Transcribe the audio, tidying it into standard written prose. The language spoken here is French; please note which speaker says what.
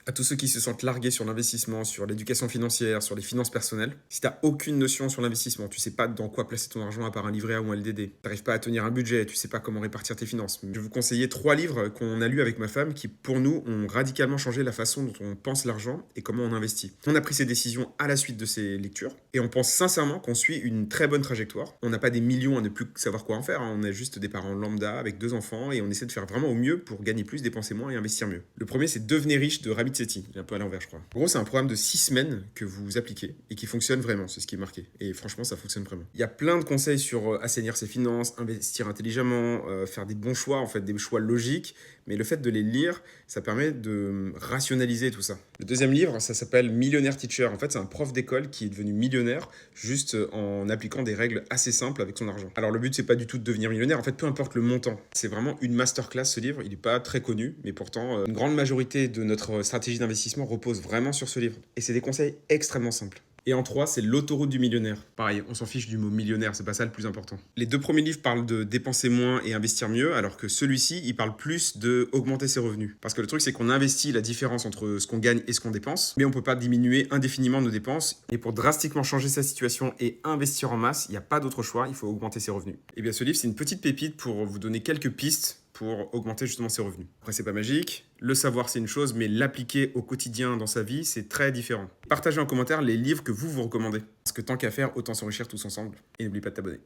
Speaker 1: À tous ceux qui se sentent largués sur l'investissement, sur l'éducation financière, sur les finances personnelles. Si tu n'as aucune notion sur l'investissement, tu sais pas dans quoi placer ton argent à part un livret A ou un LDD, tu n'arrives pas à tenir un budget, tu sais pas comment répartir tes finances. Je vais vous conseiller 3 livres qu'on a lus avec ma femme qui, pour nous, ont radicalement changé la façon dont on pense l'argent et comment on investit. On a pris ces décisions à la suite de ces lectures et on pense sincèrement qu'on suit une très bonne trajectoire. On n'a pas des millions à ne plus savoir quoi en faire, hein. On est juste des parents lambda avec 2 enfants et on essaie de faire vraiment au mieux pour gagner plus, dépenser moins et investir mieux. Le premier, c'est Devenez riche de Ramit Sethi. Il est un peu à l'envers, je crois. En gros, c'est un programme de 6 semaines que vous appliquez et qui fonctionne vraiment, c'est ce qui est marqué. Et franchement, ça fonctionne vraiment. Il y a plein de conseils sur assainir ses finances, investir intelligemment, faire des bons choix, en fait, des choix logiques. Mais le fait de les lire, ça permet de rationaliser tout ça. Le deuxième livre, ça s'appelle Millionaire Teacher. En fait, c'est un prof d'école qui est devenu millionnaire juste en appliquant des règles assez simples avec son argent. Alors, le but, c'est pas du tout de devenir millionnaire. En fait, peu importe le montant. C'est vraiment une masterclass, ce livre. Il n'est pas très connu, mais pourtant, une grande majorité de notre stratégie d'investissement repose vraiment sur ce livre. Et c'est des conseils extrêmement simples. Et en 3, c'est l'autoroute du millionnaire. Pareil, on s'en fiche du mot millionnaire, c'est pas ça le plus important. Les 2 premiers livres parlent de dépenser moins et investir mieux, alors que celui-ci, il parle plus de augmenter ses revenus. Parce que le truc, c'est qu'on investit la différence entre ce qu'on gagne et ce qu'on dépense, mais on peut pas diminuer indéfiniment nos dépenses. Et pour drastiquement changer sa situation et investir en masse, il n'y a pas d'autre choix, il faut augmenter ses revenus. Et bien ce livre, c'est une petite pépite pour vous donner quelques pistes pour augmenter justement ses revenus. Après, c'est pas magique. Le savoir, c'est une chose, mais l'appliquer au quotidien dans sa vie, c'est très différent. Partagez en commentaire les livres que vous recommandez. Parce que tant qu'à faire, autant s'enrichir tous ensemble. Et n'oublie pas de t'abonner.